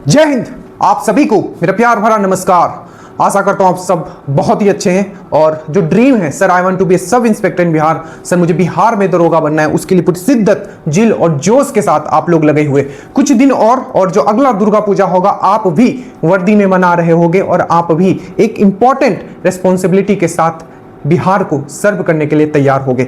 जय हिंद। आप सभी को मेरा प्यार भरा नमस्कार। आशा करता हूं आप सब बहुत ही अच्छे हैं और जो ड्रीम है sir I want to be sub inspector in Bihar, sir मुझे बिहार में दरोगा बनना है, उसके लिए पूरी शिद्दत, जिल और जोश के साथ आप लोग लगे हुए। कुछ दिन और जो अगला दुर्गा पूजा होगा आप भी वर्दी में मना रहे होंगे और आप भी एक इंपॉर्टेंट रेस्पॉन्सिबिलिटी के साथ बिहार को सर्व करने के लिए तैयार होंगे।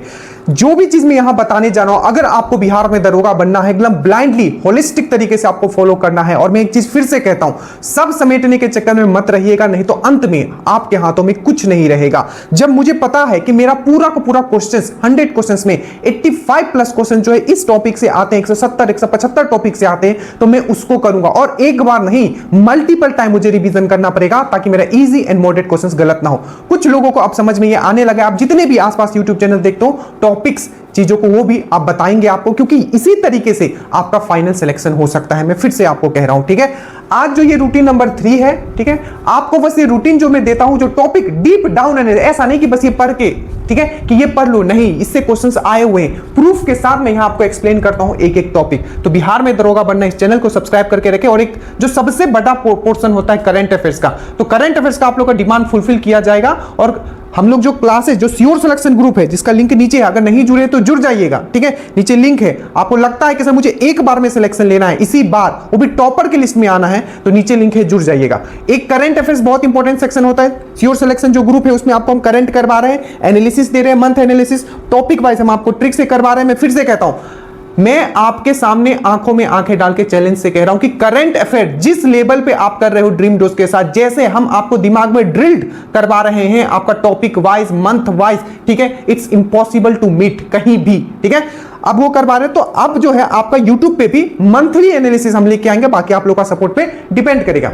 जो भी चीज मैं यहां बताने जा रहा हूं, अगर आपको बिहार में दरोगा बनना है, एकदम ब्लाइंडली होलिस्टिक तरीके से आपको फॉलो करना है। और मैं एक चीज फिर से कहता हूं, सब समेटने के चक्कर में मत रहिएगा, नहीं तो अंत में आपके हाथों में कुछ नहीं रहेगा। जब मुझे पता है कि मेरा पूरा का पूरा क्वेश्चंस 100 क्वेश्चंस में 85 प्लस क्वेश्चन जो है इस टॉपिक से आते हैं, 170 175 टॉपिक से आते हैं, तो मैं उसको करूंगा और एक बार नहीं मल्टीपल टाइम मुझे रिवीजन करना पड़ेगा ताकि मेरा इजी एंड मॉडरेट क्वेश्चंस गलत ना हो। कुछ लोगों को अब समझ में ये आने लगा, आप जितने भी आसपास यूट्यूब चैनल देखते हो टॉपिक्स चीजों को वो भी आप बताएंगे आपको, क्योंकि इसी तरीके से आपका फाइनल सिलेक्शन हो सकता है। मैं फिर से आपको कह रहा हूं, ठीक है। आज जो ये रूटीन नंबर 3 है, ठीक है, आपको बस ये रूटीन जो मैं देता हूं, जो टॉपिक डीप डाउन है, ऐसा नहीं कि बस ये पढ़ के, ठीक है, कि ये पढ़ लो, नहीं, इससे क्वेश्चंस आए हुए हैं प्रूफ के साथ। मैं यहां आपको एक्सप्लेन करता हूं एक एक टॉपिक। तो बिहार में दरोगा बनना, इस चैनल को सब्सक्राइब करके रखें। और एक जो सबसे बड़ा पोर्शन होता है करंट अफेयर्स का, तो करंट अफेयर्स का आप लोग का डिमांड फुलफिल किया जाएगा। और हम लोग जो क्लासेस, जो श्योर सिलेक्शन ग्रुप है जिसका लिंक नीचे है, अगर नहीं जुड़े तो जुड़ जाइएगा, ठीक है, नीचे लिंक है। आपको लगता है कि सर मुझे एक बार में सिलेक्शन लेना है, इसी बार, वो भी टॉपर की लिस्ट में आना है, तो नीचे लिंक है, जुड़ जाइएगा। एक करंट अफेयर्स बहुत इंपॉर्टेंट सेक्शन होता है, श्योर सिलेक्शन जो ग्रुप है उसमें आपको हम करंट करवा रहे हैं, एनालिसिस दे रहे हैं, मंथ एनालिसिस, टॉपिक वाइज हम आपको ट्रिक से करवा रहे हैं। मैं फिर से कहता हूं, मैं आपके सामने आंखों में आंखें डाल के चैलेंज से कह रहा हूं कि करंट अफेयर जिस लेवल पे आप कर रहे हो ड्रीम डोज के साथ, जैसे हम आपको दिमाग में ड्रिल्ड करवा रहे हैं आपका टॉपिक वाइज, मंथ वाइज, ठीक है, इट्स इम्पॉसिबल टू मीट कहीं भी, ठीक है। अब वो करवा रहे, तो अब जो है आपका यूट्यूब पे भी मंथली एनालिसिस हम लेके आएंगे, बाकी आप लोग का सपोर्ट पे डिपेंड करेगा।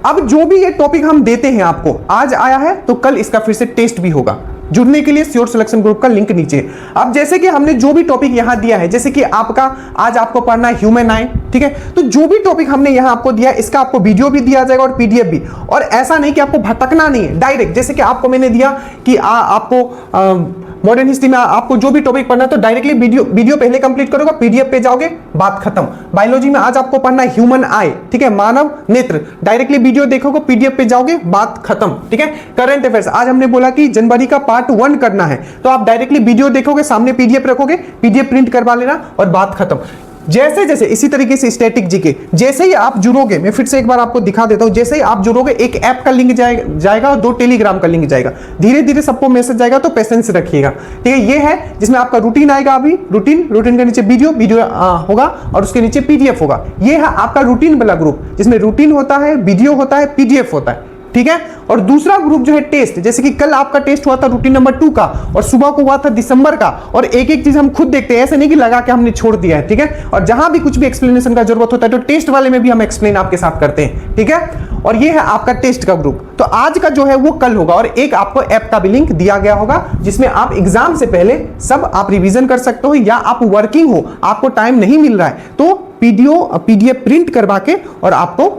अब जो भी ये टॉपिक हम देते हैं आपको, आज आया है तो कल इसका फिर से टेस्ट भी होगा। जुड़ने के लिए श्योर सिलेक्शन ग्रुप का लिंक नीचे है। अब जैसे कि हमने जो भी टॉपिक यहां दिया है, जैसे कि आपका आज आपको पढ़ना है ह्यूमन आई, ठीक है, तो जो भी टॉपिक हमने यहां आपको दिया है इसका आपको वीडियो भी दिया जाएगा और पीडीएफ भी। और ऐसा नहीं कि आपको भटकना नहीं है, डायरेक्ट जैसे कि आपको मैंने दिया कि आपको मॉडर्न हिस्ट्री में आपको जो भी टॉपिक पढ़ना है तो डायरेक्टली वीडियो पहले कंप्लीट करोगे, पीडीएफ पे जाओगे, बात खत्म। बायोलॉजी में आज आपको पढ़ना है ह्यूमन आई, ठीक है, मानव नेत्र, डायरेक्टली वीडियो देखोगे, पीडीएफ पे जाओगे, बात खत्म, ठीक है। करंट अफेयर्स आज हमने बोला कि जनवरी का पार्ट 1 करना है, तो आप डायरेक्टली वीडियो देखोगे, सामने पीडीएफ रखोगे, पीडीएफ प्रिंट करवा लेना और बात खत्म। जैसे जैसे इसी तरीके से स्टैटिक जीके, जैसे ही आप जुड़ोगे, मैं फिर से एक बार आपको दिखा देता हूं, जैसे ही आप जुड़ोगे एक ऐप का लिंक जाएगा और 2 टेलीग्राम का लिंक जाएगा, धीरे धीरे सबको मैसेज जाएगा, तो पेशेंस रखिएगा, ठीक है। ये है जिसमें आपका रूटीन आएगा, अभी रूटीन के नीचे वीडियो होगा और उसके नीचे पीडीएफ होगा। ये है आपका रूटीन वाला ग्रुप, जिसमें रूटीन होता है, वीडियो होता है, पीडीएफ होता है, ठीक है। और दूसरा ग्रुप जो है टेस्ट, जैसे कि कल आपका टेस्ट हुआ था रूटीन नंबर 2 का और सुबह को हुआ था दिसंबर का, और एक एक चीज हम खुद देखते हैं, ऐसे नहीं कि लगा के हमने छोड़ दिया है, ठीक है। और जहां भी कुछ भी एक्सप्लेनेशन का जरूरत होता है तो टेस्ट वाले में भी हम एक्सप्लेन आपके साथ करते हैं, ठीक है। और ये है आपका टेस्ट का ग्रुप, तो आज का जो है वो कल होगा। और एक आपको ऐप का भी लिंक दिया गया होगा जिसमें आप एग्जाम से पहले सब आप रिविजन कर सकते हो, या आप वर्किंग हो, आपको टाइम नहीं मिल रहा है, तो पीडीएफ प्रिंट करवा के और आपको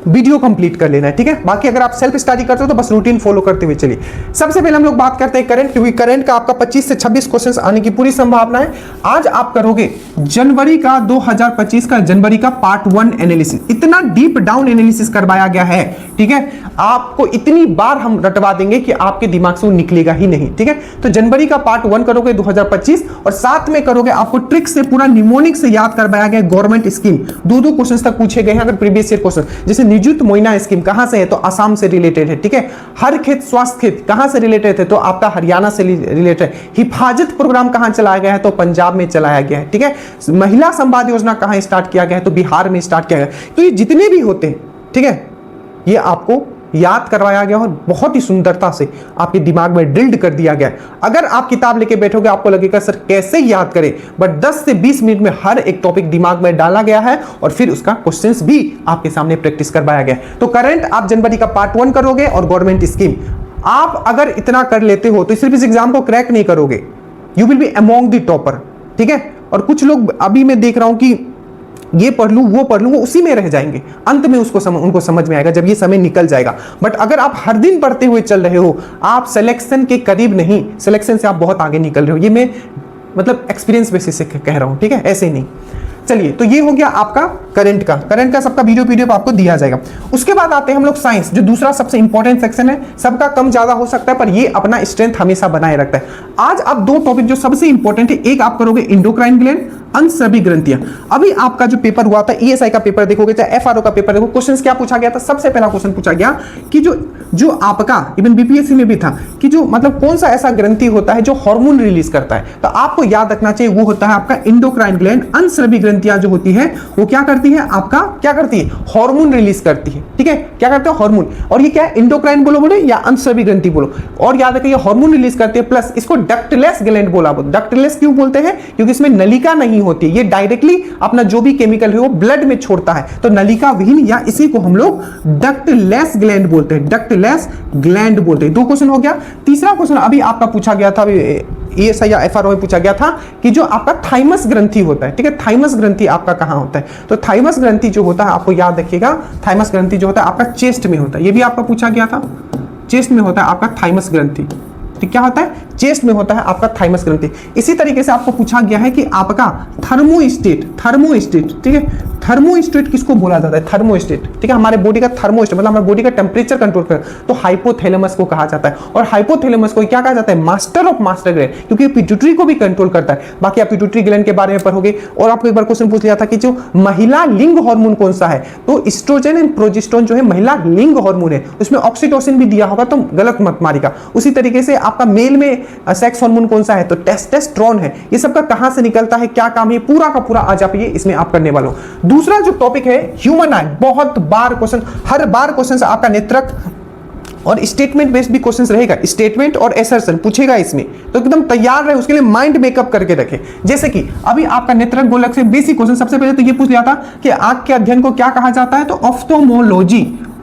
वीडियो कंप्लीट कर लेना है, ठीक है। बाकी अगर आप सेल्फ स्टडी करते हो तो बस रूटीन फॉलो करते हुए चलिए। सबसे पहले हम लोग बात करते हैं करंट, क्योंकि करंट का आपका 25 से 26 क्वेश्चंस आने की पूरी संभावना है। आज आप करोगे जनवरी का 2025 का जनवरी का पार्ट 1 एनालिसिस। इतना डीप डाउन एनालिसिस करवाया गया है, ठीक है, आपको इतनी बार हम रटवा देंगे कि आपके दिमाग से वो निकलेगा ही नहीं, ठीक है। तो जनवरी का पार्ट 1 करोगे 2025, और साथ में करोगे आपको ट्रिक से पूरा निमोनिक से याद करवाया गया गवर्नमेंट स्कीम। 2 क्वेश्चन तक पूछे गए हैं अगर प्रीवियस ईयर क्वेश्चन, जैसे निजुत मोइना स्कीम कहां से है, तो असम से रिलेटेड है, ठीक है। हर खेत स्वास्थ्य खेत कहां से रिलेटेड है, तो आपका हरियाणा से रिलेटेड है। हिफाजत प्रोग्राम कहां चलाया गया है, तो पंजाब में चलाया गया है, ठीक है। महिला संवाद योजना कहां स्टार्ट किया गया है, तो बिहार में स्टार्ट किया गया। तो ये जितने भी होते हैं, ठीक है, ये आपको याद करवाया गया और बहुत ही सुंदरता से आपके दिमाग में ड्रिल्ड कर दिया गया। अगर आप किताब लेके बैठोगे आपको लगेगा सर कैसे याद करें, बट 10 से 20 मिनट में हर एक टॉपिक दिमाग में डाला गया है और फिर उसका क्वेश्चंस भी आपके सामने प्रैक्टिस करवाया गया। तो करंट आप जनवरी का पार्ट 1 करोगे और गवर्नमेंट स्कीम आप अगर इतना कर लेते हो तो सिर्फ इस एग्जाम को क्रैक नहीं करोगे, you will be among the topper, ठीक है। और कुछ लोग अभी मैं देख रहा हूं कि ये पढ़ लूं वो पढ़ लूं, वो उसी में रह जाएंगे, अंत में उनको समझ में आएगा जब ये समय निकल जाएगा। बट अगर आप हर दिन पढ़ते हुए चल रहे हो, आप सिलेक्शन के करीब नहीं, सिलेक्शन से आप बहुत आगे निकल रहे हो। ये मैं मतलब एक्सपीरियंस बेसिस से कह रहा हूं, ठीक है, ऐसे ही नहीं। चलिए, तो ये हो गया आपका करंट का सबका वीडियो पीडीएफ आपको दिया जाएगा। उसके बाद आते हैं हम लोग साइंस, जो दूसरा सबसे इंपॉर्टेंट सेक्शन है। सबका कम ज्यादा हो सकता है पर ये अपना स्ट्रेंथ हमेशा बनाए रखता है। आज आप दो टॉपिक जो सबसे इंपॉर्टेंट है, एक आप करोगे इंडोक्राइन ग्लैंड, अंतस्रावी ग्रंथियां। अभी आपका जो पेपर हुआ था ईएसआई का पेपर देखोगे चाहे एफआरओ का पेपर देखो, क्वेश्चंस क्या पूछा गया था? सबसे पहला क्वेश्चन पूछा गया कि जो आपका इवन बीपीएससी में भी था कि जो मतलब कौन सा ऐसा ग्रंथि होता है जो हार्मोन रिलीज करता है। तो आपको याद रखना चाहिए वो होता है आपका इंडोक्राइन ग्लैंड। अंतस्रावी ग्रंथियां जो होती है वो क्या करती है? आपका क्या करती है? हार्मोन रिलीज करती है। ठीक है, क्या करते हैं? हार्मोन। और ये क्या है? इंडोक्राइन बोलो या अंतस्रावी ग्रंथि बोलो, और याद रखिए हार्मोन रिलीज करती है। प्लस इसको डक्टलेस ग्लैंड बोला। डक्टलेस क्यों बोलते हैं? क्योंकि इसमें नलिका नहीं होती, ये डायरेक्टली अपना जो भी केमिकल है वो ब्लड में छोड़ता है, तो नलिका विहीन, या इसी को हम लोग डक्टलेस ग्लैंड बोलते हैं। डक्टलेस ग्लैंड बोलते हैं। दो क्वेश्चन हो गया। तीसरा क्वेश्चन अभी आपका पूछा गया था, ईएसआई या एफआरओ में पूछा गया था कि जो आपका थाइमस ग्रंथि होता है, ठीक है, थाइमस ग्रंथि आपका कहां होता है? तो थाइमस ग्रंथि जो होता है आपको याद रखिएगा, थाइमस ग्रंथि जो होता है आपका चेस्ट में होता है। ये भी आपका पूछा गया था, चेस्ट में होता है आपका थाइमस ग्रंथि। क्या होता है? चेस्ट में होता है आपका थाइमस ग्रंथि। इसी तरीके से आपको पूछा गया है कि आपका थर्मोस्टेट, ठीक है, थर्मोस्टेट किसको बोला जाता है? थर्मोस्टेट, ठीक है, हमारे बॉडी का थर्मोस्टेट मतलब हमारे बॉडी का टेम्परेचर कंट्रोल कर, तो हाइपोथैलेमस को कहा जाता है। और हाइपोथैलेमस को क्या कहा जाता है? मास्टर ऑफ मास्टर ग्लैंड, क्योंकि पिट्यूटरी को भी कंट्रोल करता है। बाकी आप पिट्यूटरी ग्लैंड के बारे में पढ़ोगे। और आपको एक बार क्वेश्चन पूछ लिया था कि जो महिला लिंग हार्मोन कौन सा है, तो एस्ट्रोजन एंड प्रोजेस्टेरोन जो है महिला लिंग हार्मोन है, उसमें ऑक्सीटोसिन भी दिया होगा, तो गलत मत मारिएगा। उसी तरीके से आपका मेल में सेक्स हार्मोन कौन सा है? तो टेस्टोस्टेरोन है। ये सबका कहां से निकलता है, क्या काम है, पूरा का पूरा आज आप ये इसमें आप करने वाले हो। दूसरा जो टॉपिक है ह्यूमन आई, बहुत बार क्वेश्चन, हर बार क्वेश्चन आपका नेत्रक और स्टेटमेंट बेस्ड भी क्वेश्चंस रहेगा, स्टेटमेंट और एसर्शन पूछेगा इसमें, तो एकदम तैयार रहे, उसके लिए माइंड मेकअप करके रखे। जैसे कि अभी आपका नेत्रक गोलक से बेसिक क्वेश्चन, सबसे पहले तो ये पूछ लिया था कि आंख के अध्ययन को क्या कहा जाता है? तो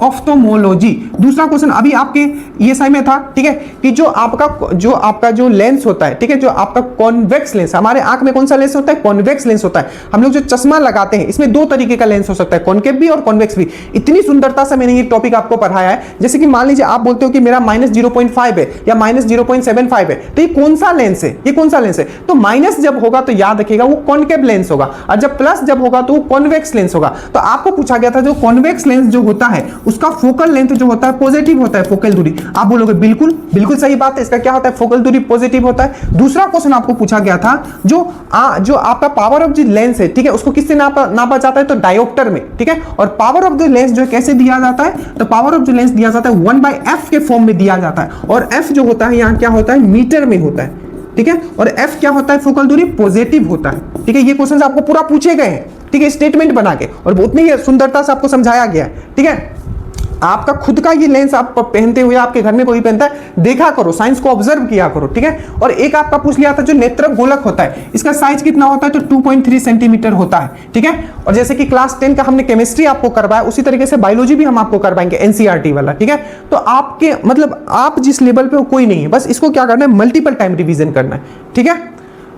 ऑफ्थोमोलॉजी। दूसरा क्वेश्चन अभी आपके ईएसआई में था, ठीक है, कि जो आपका जो लेंस होता है, ठीक है, जो आपका कॉन्वेक्स लेंस, हमारे आंख में कौन सा लेंस होता है? कॉन्वेक्स लेंस होता है। हम लोग जो चश्मा लगाते हैं इसमें दो तरीके का लेंस हो सकता है, कॉन्केव भी और कॉन्वेक्स भी। इतनी सुंदरता से मैंने ये टॉपिक आपको पढ़ाया है। जैसे कि मान लीजिए आप बोलते हो कि मेरा -0.5 है या -0.75 है, तो ये कौन सा लेंस है? ये कौन सा लेंस है? तो माइनस जब होगा तो याद रखिएगा वो कॉन्केव लेंस होगा, और जब प्लस जब होगा तो वो कॉन्वेक्स लेंस होगा। तो आपको पूछा गया था जो कॉन्वेक्स लेंस जो होता है उसका फोकल लेंथ जो होता है पॉजिटिव होता है, फोकल दूरी। आप बोलोगे बिल्कुल सही बात है, इसका क्या होता है? फोकल दूरी पॉजिटिव होता है। दूसरा क्वेश्चन आपको पूछा गया था जो आपका पावर ऑफ द लेंस है, ठीक है, उसको किससे नापा जाता है? तो डायोप्टर में, ठीक है। और पावर ऑफ द लेंस जो कैसे दिया जाता है? तो पावर ऑफ द लेंस दिया जाता है 1/f के फॉर्म में दिया जाता है, और f जो होता है यहाँ क्या होता है? मीटर में होता है, ठीक है। और f क्या होता है? फोकल दूरी पॉजिटिव होता है, ठीक है। ये क्वेश्चन आपको पूरा पूछे गए हैं, ठीक है, स्टेटमेंट बना के, और उतनी सुंदरता से आपको समझाया गया है, ठीक है। आपका खुद का ये लेंस आप पहनते हुए आपके घर में कोई पहनता है, देखा करो, साइंस को ऑब्जर्व किया करो, ठीक है। और एक आपका पूछ लिया था जो नेत्रक गोलक होता है, इसका साइज कितना होता है? तो 2.3 सेंटीमीटर होता है, ठीक है। और जैसे कि क्लास 10 का हमने केमिस्ट्री आपको करवाया, उसी तरीके से बायोलॉजी भी हम आपको करवाएंगे, एनसीईआरटी वाला, ठीक है। तो आपके मतलब आप जिस लेवल पे हो कोई नहीं है, बस इसको क्या करना है? मल्टीपल टाइम रिवीजन करना है, ठीक है।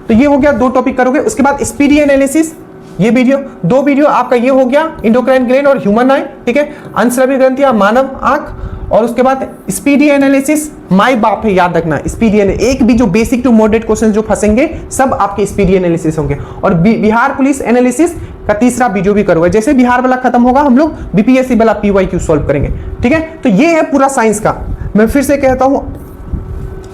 तो ये हो गया, दो टॉपिक करोगे। उसके बाद स्पीडी एनालिसिस, ये वीडियो, दो वीडियो आपका ये हो गया, इंडोक्राइन ग्लैंड और ह्यूमन आई, ठीक है, अंतस्रावी ग्रंथियां, मानव आंख, और उसके बाद स्पीडी एनालिसिस, माय बाप है, याद रखना स्पीडी एनालिसिस। एक भी जो बेसिक टू मॉडरेट क्वेश्चन जो फंसेंगे सब आपके स्पीडी एनालिसिस होंगे। और बिहार पुलिस एनालिसिस का तीसरा वीडियो भी करूंगा। जैसे बिहार वाला खत्म होगा हम लोग बीपीएससी वाला पीवाईक्यू सॉल्व करेंगे, ठीक है। तो ये है पूरा साइंस का। मैं फिर से कहता हूं,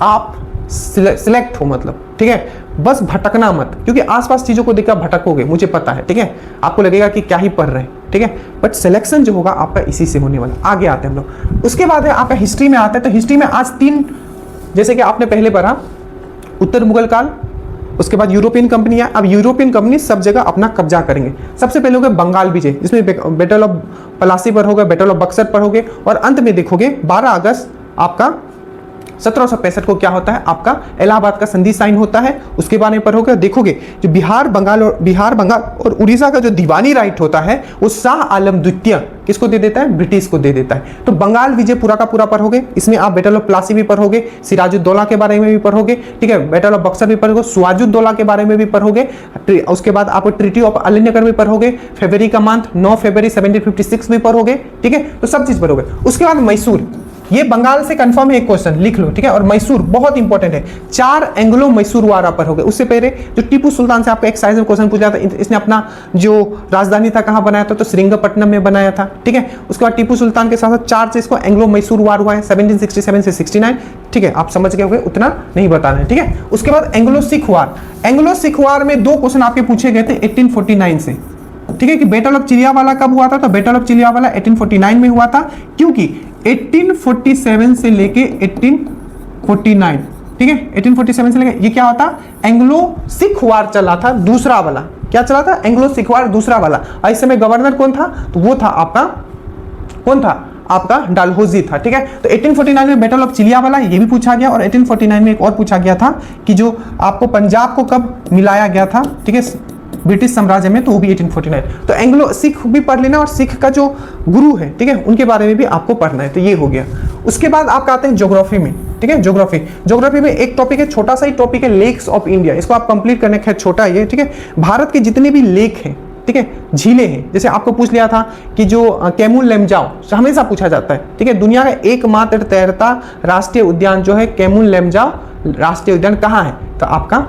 आप सिलेक्ट हो, मतलब ठीक है, बस भटकना मत, क्योंकि आसपास चीजों को देखकर भटकोगे, मुझे पता है, ठीक है। आपको लगेगा कि क्या ही पढ़ रहे हैं, ठीक है, बट सिलेक्शन जो होगा आपका इसी से होने वाला। आगे आते हैं हम लोग। उसके बाद है आपका हिस्ट्री में आते हैं। तो हिस्ट्री में आज 3, जैसे कि आपने पहले पढ़ा उत्तर मुगल काल, उसके बाद यूरोपियन कंपनी है। अब यूरोपियन कंपनी सब जगह अपना कब्जा करेंगे। सबसे पहले होगा बंगाल विजय, जिसमें बैटल ऑफ पलासी पर होगा, बैटल ऑफ बक्सर पर होगे, और अंत में देखोगे 12 अगस्त आपका 1765 को क्या होता है? आपका इलाहाबाद का संधि साइन होता है, उसके बारे में पढ़ोगे। देखोगे जो बिहार बंगाल और उड़ीसा का जो दीवानी राइट होता है वो शाह आलम द्वितीय किसको दे देता है? ब्रिटिश को दे देता है। तो बंगाल विजय पूरा का पूरा पढ़ोगे। इसमें आप बैटल ऑफ प्लासी भी पढ़ोगे, सिराजुद्दौला के बारे में भी पढ़ोगे, ठीक है, बैटल ऑफ बक्सर भी पढ़ोगे, सिराजुद्दौला के बारे में भी पढ़ोगे। उसके बाद आप ट्रीटी ऑफ अलीनगर भी पढ़ोगे, फरवरी का मंथ 9 फरवरी 1756 भी पढ़ोगे, ठीक है। तो सब चीज पढ़ोगे। उसके बाद मैसूर, ये बंगाल से कंफर्म है, एक क्वेश्चन लिख लो, ठीक है। और मैसूर बहुत इंपॉर्टेंट है, 4 एंग्लो मैसूर वारा पर हो गए। उससे पहले जो टीपू सुल्तान से आपको एक्साइज में क्वेश्चन पूछा था, इसने अपना जो राजधानी था कहां बनाया था, तो श्रीरंगपट्टनम में बनाया था, ठीक है। उसके बाद टीपू सुल्तान के साथ 4 से इसको एंग्लो मैसूर वार हुआ है 1767 से 69, ठीक है। आप समझ गए होंगे, उतना नहीं बताना है, ठीक है। उसके बाद एंग्लो सिख वार, एंग्लो सिख वार में 2 क्वेश्चन आपके पूछे गए थे 1849 से, ठीक है, कि बैटल ऑफ चिलियावाला कब हुआ था, तो बैटल ऑफ चिलियावाला 1849 में हुआ था, क्योंकि 1847 से लेके 1849, ठीक है, 1847 से लेके ये क्या होता, एंग्लो सिख वार चला था, दूसरा वाला क्या चला था, एंग्लो सिख वार दूसरा वाला। इस समय गवर्नर कौन था, तो वो था आपका, कौन था आपका, डलहौजी था, ठीक है। तो 1849 में बैटल ऑफ चिलियावाला ये भी पूछा गया, और 1849 में एक और पूछा गया था कि जो आपको पंजाब को कब मिलाया गया था, ठीक है, ब्रिटिश साम्राज्य में, तो वो भी 1849। तो एंग्लो सिख भी पढ़ लेना, और सिख का जो गुरु है, ठीक है, उनके बारे में भी आपको पढ़ना है। तो ये हो गया। उसके बाद आप आते हैं ज्योग्राफी में, ठीक है। ज्योग्राफी में एक टॉपिक है, छोटा सा ही टॉपिक है, लेक्स ऑफ इंडिया। इसको आप कंप्लीट करने का छोटा ये, ठीक है। भारत के जितने भी लेक हैं, ठीक है, झीलें हैं, जैसे आपको पूछ लिया था कि जो कैमून लेमजाओ हमेशा पूछा जाता है, ठीक है। दुनिया का एकमात्र तैरता राष्ट्रीय उद्यान जो है कैमून लेमजाओ राष्ट्रीय उद्यान कहाँ है, तो आपका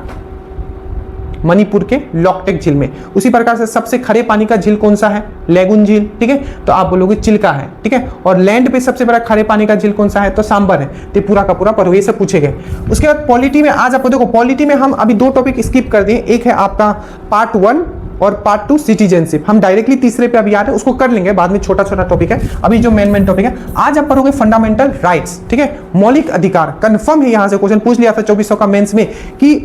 मणिपुर के लॉकटेक झील में। उसी प्रकार से सबसे खरे पानी का झील कौन सा है, लेगुन झील, ठीक है, तो आप बोलोगे चिल्का है, ठीक है। और लैंड पे सबसे बड़ा खरे पानी का झील कौन सा है, तो सांबर है। तो पूरा का पूरा पढ़ो, ये सब पूछे गए। उसके बाद पॉलिटी में आज आपको देखो, पॉलिटी में हम अभी 2 टॉपिक स्किप कर दिए, एक है आपका पार्ट 1 और पार्ट 2 सिटीजनशिप। हम डायरेक्टली तीसरे पे अभी आ रहे हैं, उसको कर लेंगे बाद में, छोटा छोटा टॉपिक है। अभी जो मेन टॉपिक है आज आप पढ़ोगे फंडामेंटल राइट्स, ठीक है, मौलिक अधिकार। कंफर्म है, यहां से क्वेश्चन पूछ लिया था 2400 का मेंस में कि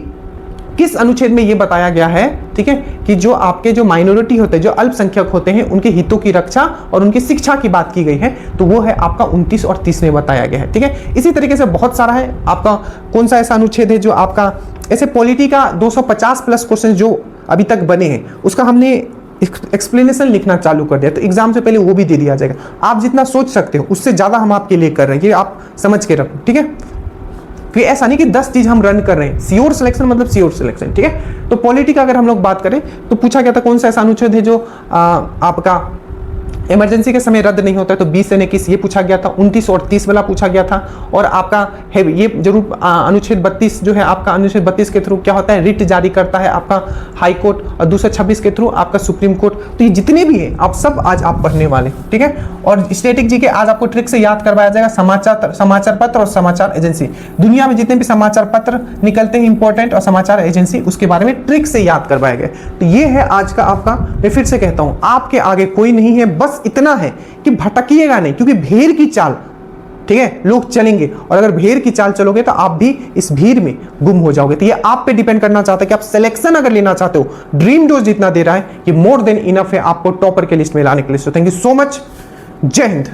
किस अनुच्छेद में यह बताया गया है, ठीक है, कि जो आपके जो माइनॉरिटी होते हैं, जो अल्पसंख्यक होते हैं, उनके हितों की रक्षा और उनकी शिक्षा की बात की गई है, तो वो है आपका 29 और 30 में बताया गया है, ठीक है। इसी तरीके से बहुत सारा है आपका, कौन सा ऐसा अनुच्छेद है जो आपका ऐसे पॉलिटी का 250 प्लस क्वेश्चन जो अभी तक बने हैं, उसका हमने एक्सप्लेनेशन लिखना चालू कर दिया, तो एग्जाम से पहले वो भी दे दिया जाएगा। आप जितना सोच सकते हो उससे ज्यादा हम आपके लिए कर रहे हैं, ये आप समझ के रखो, ठीक है। फिर ऐसा नहीं कि 10 चीज हम रन कर रहे हैं, श्योर सिलेक्शन मतलब श्योर सिलेक्शन, ठीक है। तो पॉलिटी का अगर हम लोग बात करें तो पूछा गया था कौन सा ऐसा अनुच्छेद है जो आपका इमरजेंसी के समय रद्द नहीं होता है, तो 20 से 21 ये पूछा गया था। 29 और 30 वाला पूछा गया था। और आपका है ये जरूर अनुच्छेद 32 जो है आपका, अनुच्छेद 32 के थ्रू क्या होता है, रिट जारी करता है आपका हाई कोर्ट, और 226 के थ्रू आपका सुप्रीम कोर्ट। तो ये जितने भी हैं आप सब आज आप पढ़ने वाले, ठीक है। और स्टैटिक जी के आज आपको ट्रिक से याद करवाया जाएगा, समाचार पत्र और समाचार एजेंसी। दुनिया में जितने भी समाचार पत्र निकलते हैं इंपॉर्टेंट और समाचार एजेंसी, उसके बारे में ट्रिक से याद करवाया गया। तो ये है आज का आपका, मैं फिर से कहता हूं आपके आगे कोई नहीं है, बस इतना है कि भटकिएगा नहीं, क्योंकि भीड़ की चाल, ठीक है, लोग चलेंगे, और अगर भीड़ की चाल चलोगे तो आप भी इस भीड़ में गुम हो जाओगे। तो ये आप पे डिपेंड करना चाहता है कि आप सिलेक्शन अगर लेना चाहते हो, ड्रीम डोज जितना दे रहा है ये मोर देन इनफ है आपको टॉपर के लिस्ट में लाने के लिए। So thank you so much, जय हिंद।